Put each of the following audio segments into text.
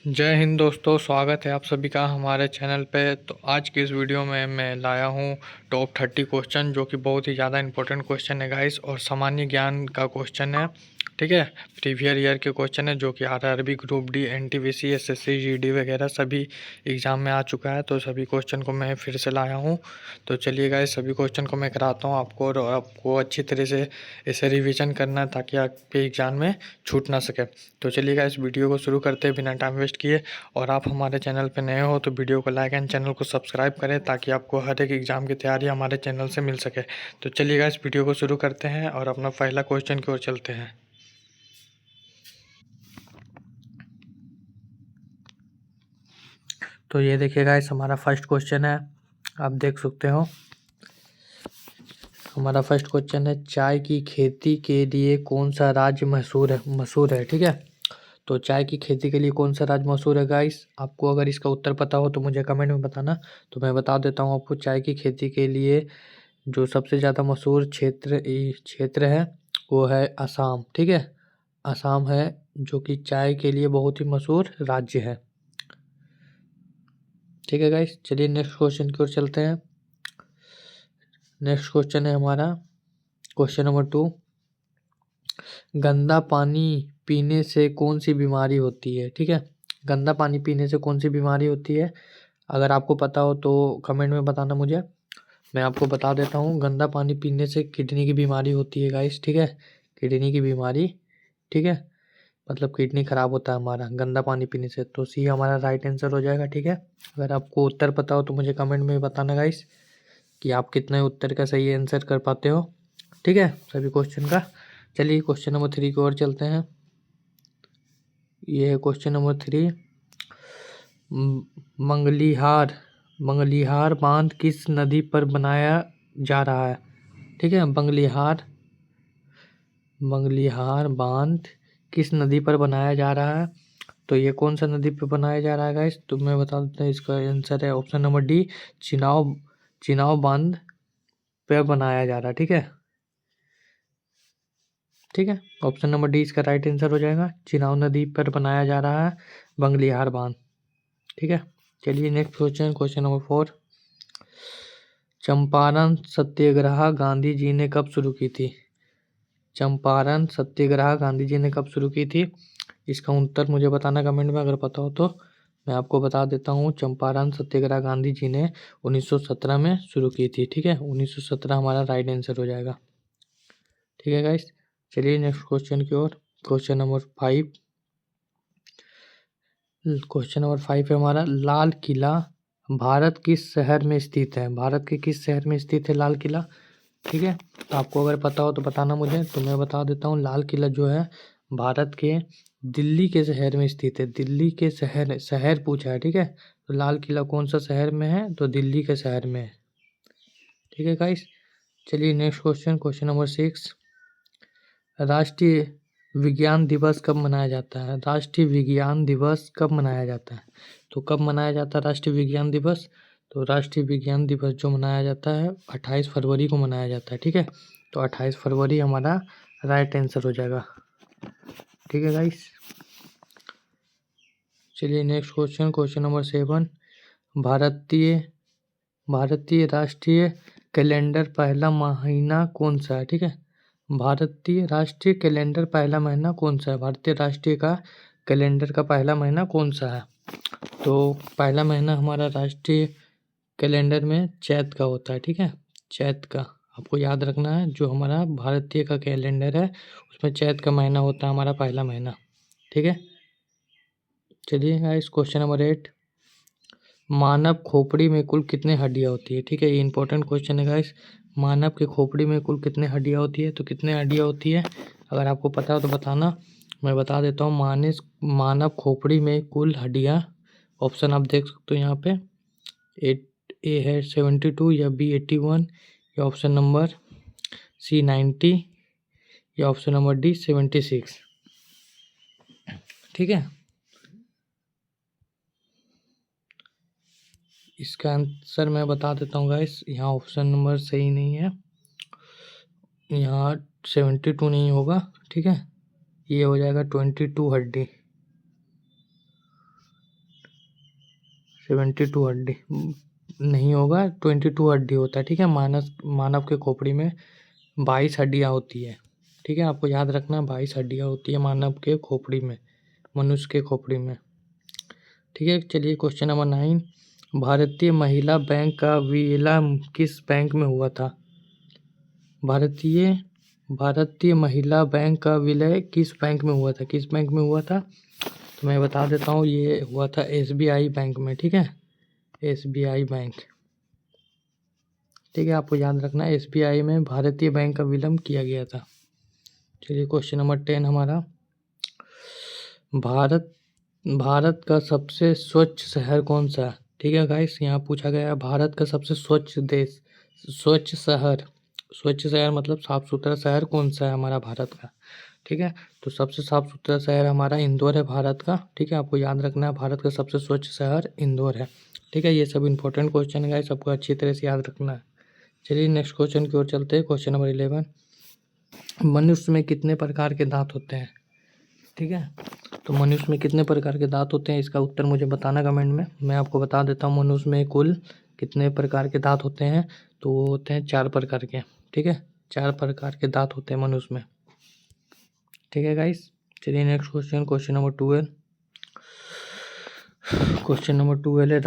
जय हिंद दोस्तों, स्वागत है आप सभी का हमारे चैनल पे। तो आज की इस वीडियो में मैं लाया हूँ टॉप 30 क्वेश्चन, जो कि बहुत ही ज़्यादा इंपॉर्टेंट क्वेश्चन है गाइस, और सामान्य ज्ञान का क्वेश्चन है। ठीक है, प्रीवियर ईयर के क्वेश्चन है, जो कि RRB, group D, NTPC, SSC, GD वगैरह सभी एग्ज़ाम में आ चुका है। तो सभी क्वेश्चन को मैं फिर से लाया हूँ। तो चलिए गाइस, सभी क्वेश्चन को मैं कराता हूँ आपको, और आपको अच्छी तरह से इसे रिविज़न करना है, ताकि आपके एग्ज़ाम में छूट ना सके। तो चलिएगा, इस वीडियो को शुरू करते हैं बिना टाइम वेस्ट किए। और आप हमारे चैनल पर नए हो तो वीडियो को लाइक एंड चैनल को सब्सक्राइब करें, ताकि आपको हर एक एग्ज़ाम की तैयारी हमारे चैनल से मिल सके। तो चलिएगा, इस वीडियो को शुरू करते हैं और अपना पहला क्वेश्चन की ओर चलते हैं। तो ये देखिएगा, इस हमारा फर्स्ट क्वेश्चन है, आप देख सकते हो। हमारा फर्स्ट क्वेश्चन है, चाय की खेती के लिए कौन सा राज्य मशहूर है। ठीक है, तो चाय की खेती के लिए कौन सा राज्य मशहूर है गाइस। आपको अगर इसका उत्तर पता हो तो मुझे कमेंट में बताना। तो मैं बता देता हूँ आपको, चाय की खेती के लिए जो सबसे ज़्यादा मशहूर क्षेत्र है वो है असम। ठीक है, असम है जो कि चाय के लिए बहुत ही मशहूर राज्य है। ठीक है गाइस, चलिए नेक्स्ट क्वेश्चन की ओर चलते हैं। नेक्स्ट क्वेश्चन है हमारा क्वेश्चन नंबर 2। गंदा पानी पीने से कौन सी बीमारी होती है। ठीक है, गंदा पानी पीने से कौन सी बीमारी होती है। अगर आपको पता हो तो कमेंट में बताना मुझे। मैं आपको बता देता हूँ, गंदा पानी पीने से किडनी की बीमारी होती है गाइस। ठीक है, किडनी की बीमारी। ठीक है, मतलब किडनी खराब होता है हमारा गंदा पानी पीने से। तो सी हमारा राइट आंसर हो जाएगा। ठीक है, अगर आपको उत्तर पता हो तो मुझे कमेंट में बताना गाइस, कि आप कितने उत्तर का सही आंसर कर पाते हो। ठीक है, सभी क्वेश्चन का। चलिए क्वेश्चन नंबर 3 की ओर चलते हैं। ये है क्वेश्चन नंबर 3। मंगलिहार बांध किस नदी पर बनाया जा रहा है। ठीक है, मंगलिहार बांध किस नदी पर बनाया जा रहा है। तो ये कौन सा नदी पर बनाया जा रहा है गाइस, तो मैं बता देता हूँ। इसका आंसर है option number D, Chenab Chenab बांध पे बनाया जा रहा है। ठीक है, ठीक है, ऑप्शन नंबर डी इसका राइट आंसर हो जाएगा। चिनाब नदी पर बनाया जा रहा है बंगलिहार बांध। ठीक है, चलिए next question, question number 4। Champaran सत्याग्रह गांधी जी ने कब शुरू की थी। चंपारण सत्याग्रह गांधी जी ने कब शुरू की थी। इसका उत्तर मुझे बताना कमेंट में, अगर पता हो तो। मैं आपको बता देता हूँ, चंपारण सत्याग्रह गांधी जी ने 1917 में शुरू की थी। ठीक है, 1917 हमारा राइट आंसर हो जाएगा। ठीक है गाइस, चलिए नेक्स्ट क्वेश्चन की ओर। Question number 5। क्वेश्चन नंबर 5 है हमारा, लाल किला भारत किस शहर में स्थित है। भारत के किस शहर में स्थित है लाल किला। ठीक है, तो आपको अगर पता हो तो बताना मुझे। तो मैं बता देता हूँ, लाल किला जो है भारत के दिल्ली के शहर में स्थित है। दिल्ली के शहर पूछा है। ठीक है, तो लाल किला कौन सा शहर में है, तो दिल्ली के शहर में है। ठीक है गाइस, चलिए नेक्स्ट क्वेश्चन, क्वेश्चन नंबर 6। राष्ट्रीय विज्ञान दिवस कब मनाया जाता है। राष्ट्रीय विज्ञान दिवस कब मनाया जाता है। तो कब मनाया जाता है राष्ट्रीय विज्ञान दिवस। तो राष्ट्रीय विज्ञान दिवस जो मनाया जाता है 28 फरवरी को मनाया जाता है। ठीक है, तो 28 फरवरी हमारा राइट आंसर हो जाएगा। ठीक है गाइस, चलिए नेक्स्ट क्वेश्चन, क्वेश्चन नंबर 7। भारतीय भारतीय राष्ट्रीय कैलेंडर पहला महीना कौन सा है। ठीक है, भारतीय राष्ट्रीय कैलेंडर पहला महीना कौन सा है। भारतीय राष्ट्रीय का कैलेंडर का पहला महीना कौन सा है। तो पहला महीना हमारा राष्ट्रीय कैलेंडर में चैत का होता है। ठीक है, चैत का आपको याद रखना है। जो हमारा भारतीय का कैलेंडर है उसमें चैत का महीना होता है हमारा पहला महीना। ठीक है, चलिए गाइस, क्वेश्चन नंबर 8। मानव खोपड़ी में कुल कितने हड्डियाँ होती है। ठीक है, ये इंपॉर्टेंट क्वेश्चन है गाइस। मानव के खोपड़ी में कुल कितने हड्डियाँ होती है। तो कितने हड्डियाँ होती है, अगर आपको पता हो तो बताना। मैं बता देता हूँ, मानव खोपड़ी में कुल हड्डियाँ, ऑप्शन आप देख सकते हो यहाँ पे। ए है 72, या बी 81, या ऑप्शन नंबर सी 90, या ऑप्शन नंबर डी 76। ठीक है, इसका आंसर मैं बता देता हूँ गाइस। यहाँ ऑप्शन नंबर सही नहीं है, यहाँ 72 नहीं होगा। ठीक है, ये हो जाएगा 22 हड्डी। 72 हड्डी नहीं होगा, 22 हड्डी होता है, ठीक है। मानव के खोपड़ी में 22 हड्डियाँ होती है, ठीक है। आपको याद रखना 22 हड्डियाँ होती है मानव के खोपड़ी में, मनुष्य के खोपड़ी में, ठीक है। चलिए क्वेश्चन नंबर 9, भारतीय महिला बैंक का विलय किस बैंक में हुआ था? भारतीय महिला बैंक का विलय किस बैंक में हुआ था? किस बैंक में हुआ था? तो मैं बता देता हूँ, ये हुआ था SBI बैंक में, ठीक है। SBI बैंक, ठीक है। आपको याद रखना SBI में भारतीय बैंक का विलय किया गया था। चलिए क्वेश्चन नंबर 10 हमारा, भारत का सबसे स्वच्छ शहर कौन सा है? ठीक है गाइस, यहाँ पूछा गया है भारत का सबसे स्वच्छ शहर मतलब साफ सुथरा शहर कौन सा है हमारा भारत का, ठीक है। तो सबसे साफ सुथरा शहर हमारा इंदौर है भारत का, ठीक है। आपको याद रखना है भारत का सबसे स्वच्छ शहर इंदौर है, ठीक है। ये सब इंपॉर्टेंट क्वेश्चन है गाइस, सबको अच्छी तरह से याद रखना है। चलिए नेक्स्ट क्वेश्चन की ओर चलते हैं। क्वेश्चन नंबर 11, मनुष्य में कितने प्रकार के दांत होते हैं? ठीक है, तो मनुष्य में कितने प्रकार के दांत होते हैं, इसका उत्तर मुझे बताना कमेंट में। मैं आपको बता देता हूँ मनुष्य में कुल कितने प्रकार के दांत होते हैं। तो वो होते हैं 4 प्रकार के, ठीक है। 4 प्रकार के दांत होते हैं मनुष्य में, ठीक है गाइस। चलिए next question, question number 12। Question number 12 है,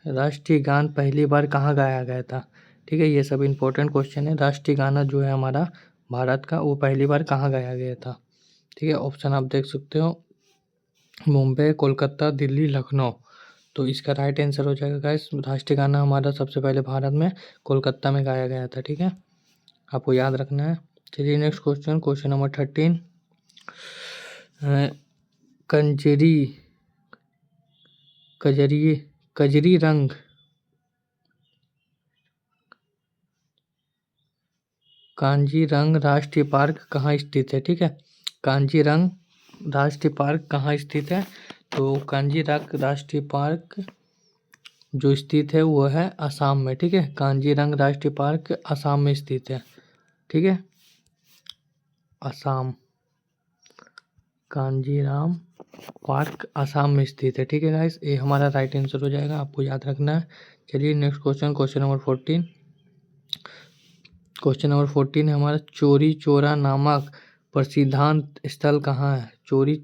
राष्ट्रीय गान पहली बार कहाँ गाया गया था? ठीक है, ये सब इंपॉर्टेंट क्वेश्चन है। राष्ट्रीय गाना जो है हमारा भारत का, वो पहली बार कहाँ गाया गया था? ठीक है, ऑप्शन आप देख सकते हो, मुंबई, कोलकाता, दिल्ली, लखनऊ। तो इसका राइट आंसर हो जाएगा गाइस, राष्ट्रीय गाना हमारा सबसे पहले भारत में कोलकाता में गाया गया था, ठीक है। आपको याद रखना है। चलिए नेक्स्ट क्वेश्चन, क्वेश्चन नंबर 13, कांजीरंग राष्ट्रीय पार्क कहाँ स्थित है? ठीक है, कांजीरंग राष्ट्रीय पार्क कहाँ स्थित है? तो कांजीरंग राष्ट्रीय पार्क जो स्थित है वो है असम में, ठीक है। कांजीरंग राष्ट्रीय पार्क असम में स्थित है, ठीक है। असम, कांजीराम पार्क असम में स्थित है, ठीक है गाइस। ये हमारा राइट आंसर हो जाएगा, आपको याद रखना है। चलिए next question, question number 14। Question number 14 है हमारा, चौरी चौरा नामक प्रसिद्धांत स्थल कहाँ है? चौरी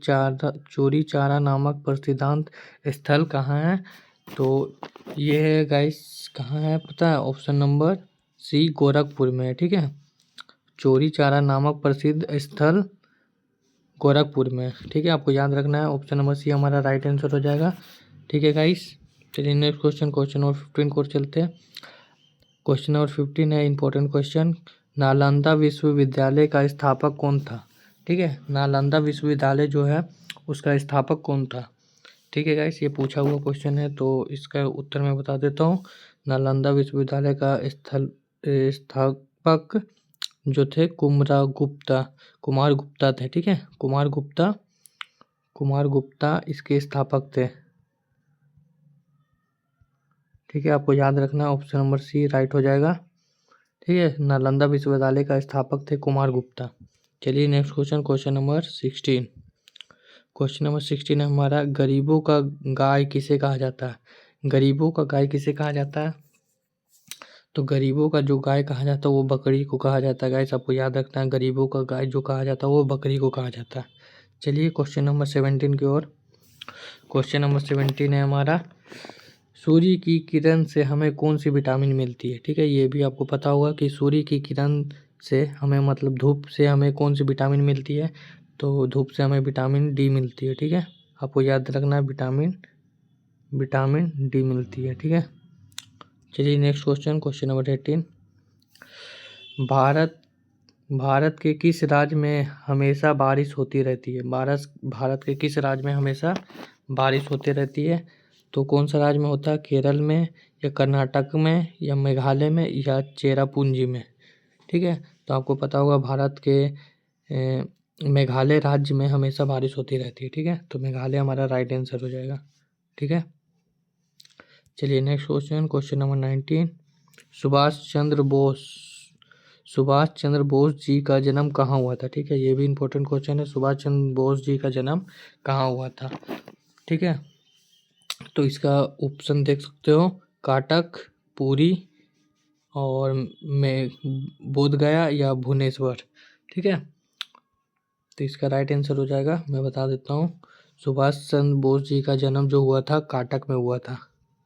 चौरा नामक प्रसिद्धांत स्थल कहाँ है? तो ये है गाइस, कहाँ है पता है? ऑप्शन नंबर सी, गोरखपुर में है, ठीक है। चौरी चौरा नामक प्रसिद्ध स्थल गोरखपुर में, ठीक है। आपको याद रखना है, ऑप्शन नंबर सी हमारा राइट आंसर हो जाएगा, ठीक है गाइस। चलिए नेक्स्ट क्वेश्चन, क्वेश्चन नंबर 15 को चलते हैं। क्वेश्चन नंबर 15 है इंपॉर्टेंट क्वेश्चन, नालंदा विश्वविद्यालय का स्थापक कौन था? ठीक है, नालंदा विश्वविद्यालय जो है उसका स्थापक कौन था? ठीक है गाइस, ये पूछा हुआ क्वेश्चन है, तो इसका उत्तर मैं बता देता हूँ। नालंदा विश्वविद्यालय का स्थापक जो थे कुमार गुप्ता थे, ठीक है। कुमार गुप्ता इसके स्थापक थे, ठीक है। आपको याद रखना, ऑप्शन नंबर सी राइट हो जाएगा, ठीक है। नालंदा विश्वविद्यालय का स्थापक थे कुमार गुप्ता। चलिए next question, question number 16। Question number 16 है हमारा, गरीबों का गाय किसे कहा जाता है? गरीबों का गाय किसे कहा जाता है? तो गरीबों का जो गाय कहा जाता है वो बकरी को कहा जाता है गाइस, आपको याद रखना है। गरीबों का गाय जो कहा जाता है वो बकरी को कहा जाता है। चलिए क्वेश्चन नंबर 17 की ओर। क्वेश्चन नंबर 17 है हमारा, सूर्य की किरण से हमें कौन सी विटामिन मिलती है? ठीक है, ये भी आपको पता होगा कि सूर्य की किरण से हमें मतलब धूप से हमें कौन सी विटामिन मिलती है? तो धूप से हमें विटामिन डी मिलती है, ठीक है। आपको याद रखना है, विटामिन डी मिलती है, ठीक है। चलिए next question, question number 18। Bharat के किस राज्य में हमेशा बारिश होती रहती है? भारत के किस राज्य में हमेशा बारिश होती रहती है? तो कौन सा राज्य में होता है? केरल में, या कर्नाटक में, या मेघालय में, या चेरापूंजी में, ठीक है। तो आपको पता होगा भारत के मेघालय राज्य में हमेशा बारिश होती रहती है, ठीक है। तो मेघालय हमारा राइट आंसर हो जाएगा, ठीक है। चलिए next question, question number 19। Subhash Chandra Bose ji का जन्म कहाँ हुआ था? ठीक है, ये भी इंपॉर्टेंट क्वेश्चन है, सुभाष चंद्र बोस जी का जन्म कहाँ हुआ था? ठीक है, तो इसका ऑप्शन देख सकते हो, काटक, पुरी और में बोध गया या भुवनेश्वर। ठीक है, तो इसका राइट आंसर हो जाएगा, मैं बता देता हूँ, सुभाष चंद्र बोस जी का जन्म जो हुआ था काटक में हुआ था।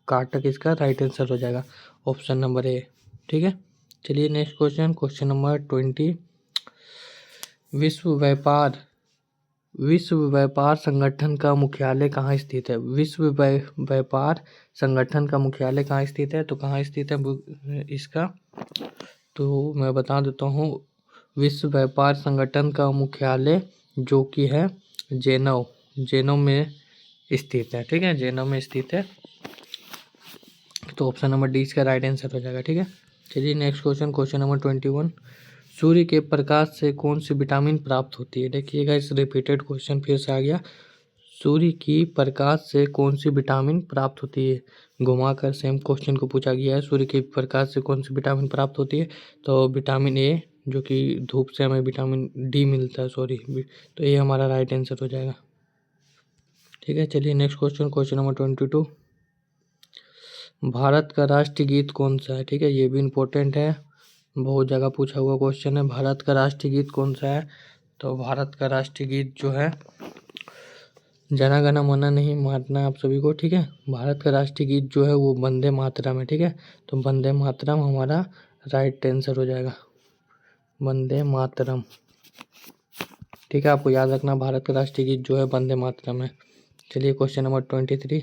काटक इसका राइट आंसर हो जाएगा, ऑप्शन नंबर ए। ठीक है, चलिए नेक्स्ट क्वेश्चन, क्वेश्चन नंबर 20। विश्व व्यापार संगठन का मुख्यालय कहाँ स्थित है? विश्व व्यापार संगठन का मुख्यालय कहाँ स्थित है? तो कहाँ स्थित है इसका? तो मैं बता देता हूँ, विश्व व्यापार संगठन का मुख्यालय जो कि है जेनेवा में स्थित है। ठीक है, जेनेवा में स्थित है, तो ऑप्शन नंबर डी इसका राइट आंसर हो जाएगा। ठीक है, चलिए नेक्स्ट क्वेश्चन, क्वेश्चन नंबर 21। सूर्य के प्रकाश से कौन सी विटामिन प्राप्त होती है? देखिएगा, इस रिपीटेड क्वेश्चन फिर से आ गया। सूर्य की प्रकाश से कौन सी विटामिन प्राप्त होती है? घुमाकर सेम क्वेश्चन को पूछा गया है, सूर्य के प्रकाश से कौन सी विटामिन प्राप्त होती है? तो विटामिन ए, जो कि धूप से हमें विटामिन डी मिलता है, तो ये हमारा राइट आंसर हो जाएगा। ठीक है, चलिए next question, question number 22। Bharat का राष्ट्रीय गीत कौन सा है? ठीक है, ये भी इम्पोर्टेंट है, बहुत जगह पूछा हुआ क्वेश्चन है। भारत का राष्ट्रीय गीत कौन सा है? तो भारत का राष्ट्रीय गीत जो है जना गण मन नहीं मारना है आप सभी को। ठीक है, भारत का राष्ट्रीय गीत जो है वो वंदे मातरम है। ठीक है, तो वंदे मातरम हमारा राइट आंसर हो जाएगा, वंदे मातरम। ठीक है, आपको याद रखना, भारत का राष्ट्रीय गीत जो है वंदे मातरम है। चलिए क्वेश्चन नंबर 23।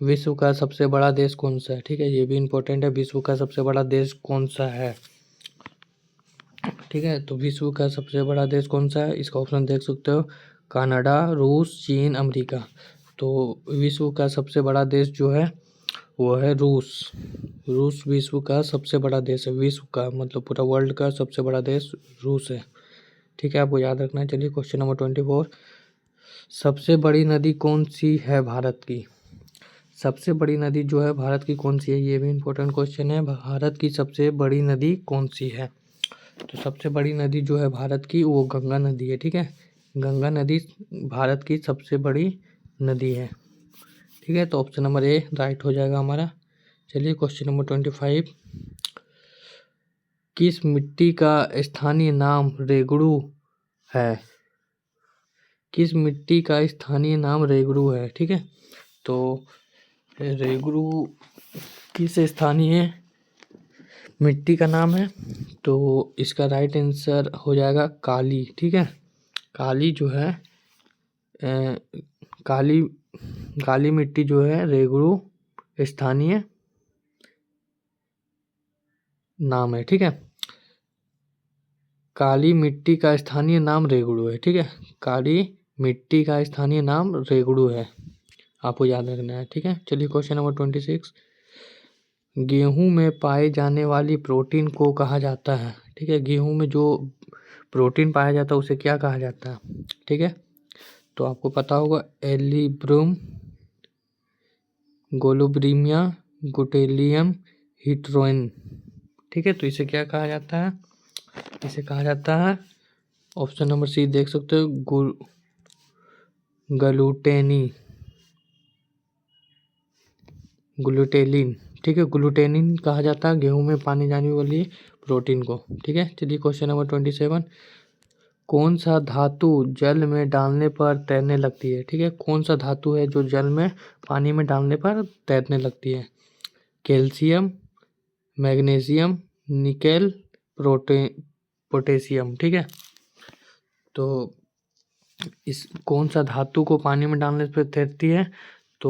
विश्व का सबसे बड़ा देश कौन सा है? ठीक है, ये भी इम्पोर्टेंट है, विश्व का सबसे बड़ा देश कौन सा है? ठीक है, तो विश्व का सबसे बड़ा देश कौन सा है? इसका ऑप्शन देख सकते हो, कनाडा, रूस, चीन, अमेरिका। तो विश्व का सबसे बड़ा देश जो है वो है रूस। रूस विश्व का सबसे बड़ा देश है, विश्व का मतलब पूरा वर्ल्ड का सबसे बड़ा देश रूस है। ठीक है, आपको याद रखना है। चलिए क्वेश्चन नंबर 24। सबसे बड़ी नदी कौन सी है भारत की? सबसे बड़ी नदी जो है भारत की कौन सी है? ये भी इम्पोर्टेंट क्वेश्चन है, भारत की सबसे बड़ी नदी कौन सी है? तो सबसे बड़ी नदी जो है भारत की वो गंगा नदी है। ठीक है, गंगा नदी भारत की सबसे बड़ी नदी है। ठीक है, तो ऑप्शन नंबर ए राइट हो जाएगा हमारा। चलिए क्वेश्चन नंबर 25। किस मिट्टी का स्थानीय नाम रेगड़ू है? किस मिट्टी का स्थानीय नाम रेगड़ू है? ठीक है, तो रेगड़ू किस स्थानीय मिट्टी का नाम है? तो इसका राइट आंसर हो जाएगा काली। ठीक है, काली जो है काली मिट्टी जो है रेगड़ू स्थानीय नाम है। ठीक है, काली मिट्टी का स्थानीय नाम रेगड़ू है। ठीक है, काली मिट्टी का स्थानीय नाम रेगड़ू है, आपको याद रखना है। ठीक है, चलिए क्वेश्चन नंबर 26। गेहूं में पाए जाने वाली प्रोटीन को कहा जाता है? ठीक है, गेहूं में जो प्रोटीन पाया जाता है उसे क्या कहा जाता है? ठीक है, तो आपको पता होगा, एलिब्रूम, गोलोब्रीमिया, गुटेलियम, हिट्रोइन। ठीक है, तो इसे क्या कहा जाता है? इसे कहा जाता है, ऑप्शन नंबर सी देख सकते हो, ग्लूटेलिन। ठीक है, ग्लूटेनिन कहा जाता है गेहूं में पानी जाने वाली प्रोटीन को। ठीक है, चलिए क्वेश्चन नंबर 27। कौन सा धातु जल में डालने पर तैरने लगती है? ठीक है, कौन सा धातु है जो जल में पानी में डालने पर तैरने लगती है? Calcium, magnesium, nickel, potassium. ठीक है, तो इस कौन सा धातु को पानी में डालने पर तैरती है? तो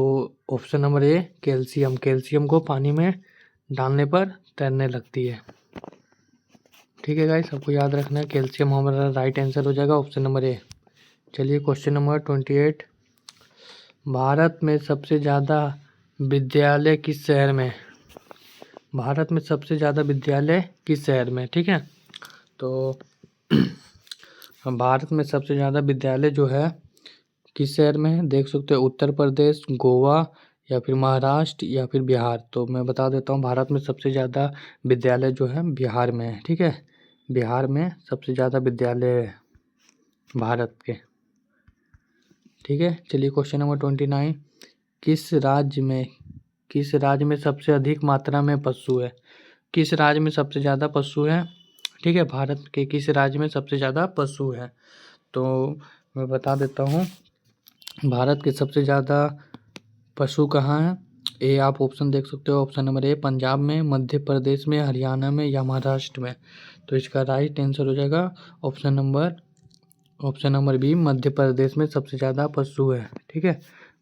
option number A calcium, calcium को पानी में डालने पर तैरने लगती है। ठीक है गाइस, सबको याद रखना है, कैल्शियम हमारा राइट आंसर हो जाएगा, ऑप्शन नंबर ए। चलिए क्वेश्चन नंबर 28। भारत में सबसे ज़्यादा विद्यालय किस शहर में? भारत में सबसे ज़्यादा विद्यालय किस शहर में? ठीक है, तो भारत में सबसे ज़्यादा विद्यालय जो है किस शहर में है? देख सकते हो, उत्तर प्रदेश, गोवा या फिर महाराष्ट्र या फिर बिहार। तो मैं बता देता हूँ, भारत में सबसे ज़्यादा विद्यालय जो है बिहार में है। ठीक है, बिहार में सबसे ज़्यादा विद्यालय है भारत के। ठीक है, चलिए क्वेश्चन नंबर 29। किस राज्य में किस राज्य में सबसे अधिक मात्रा में पशु है? किस राज्य में सबसे ज़्यादा पशु है? ठीक है, भारत के किस राज्य में सबसे ज़्यादा पशु है? तो मैं बता देता हूँ, भारत के सबसे ज़्यादा पशु कहाँ हैं? ए आप ऑप्शन देख सकते हो। ऑप्शन नंबर ए पंजाब में, मध्य प्रदेश में, हरियाणा में या महाराष्ट्र में। तो इसका राइट आंसर हो जाएगा option number B, Madhya Pradesh में सबसे ज़्यादा पशु है। ठीक है,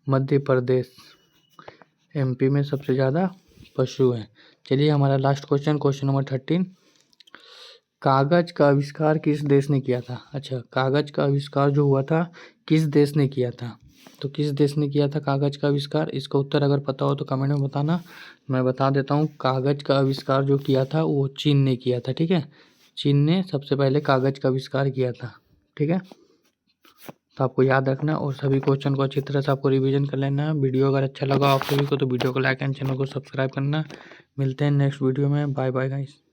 मध्य प्रदेश, एमपी में सबसे ज़्यादा पशु है। चलिए हमारा लास्ट क्वेश्चन नंबर 13, कागज का आविष्कार किस देश ने किया था? अच्छा, कागज का आविष्कार जो हुआ था किस देश ने किया था? तो किस देश ने किया था कागज का आविष्कार? इसका उत्तर अगर पता हो तो कमेंट में बताना। मैं बता देता हूँ, कागज का आविष्कार जो किया था वो चीन ने किया था। ठीक है, चीन ने सबसे पहले कागज का आविष्कार किया था। ठीक है, तो आपको याद रखना और सभी क्वेश्चन को अच्छी तरह से आपको रिवीजन कर लेना। वीडियो अगर अच्छा लगा आप सभी को तो वीडियो को लाइक एंड चैनल को सब्सक्राइब करना। मिलते हैं नेक्स्ट वीडियो में। Bye bye guys.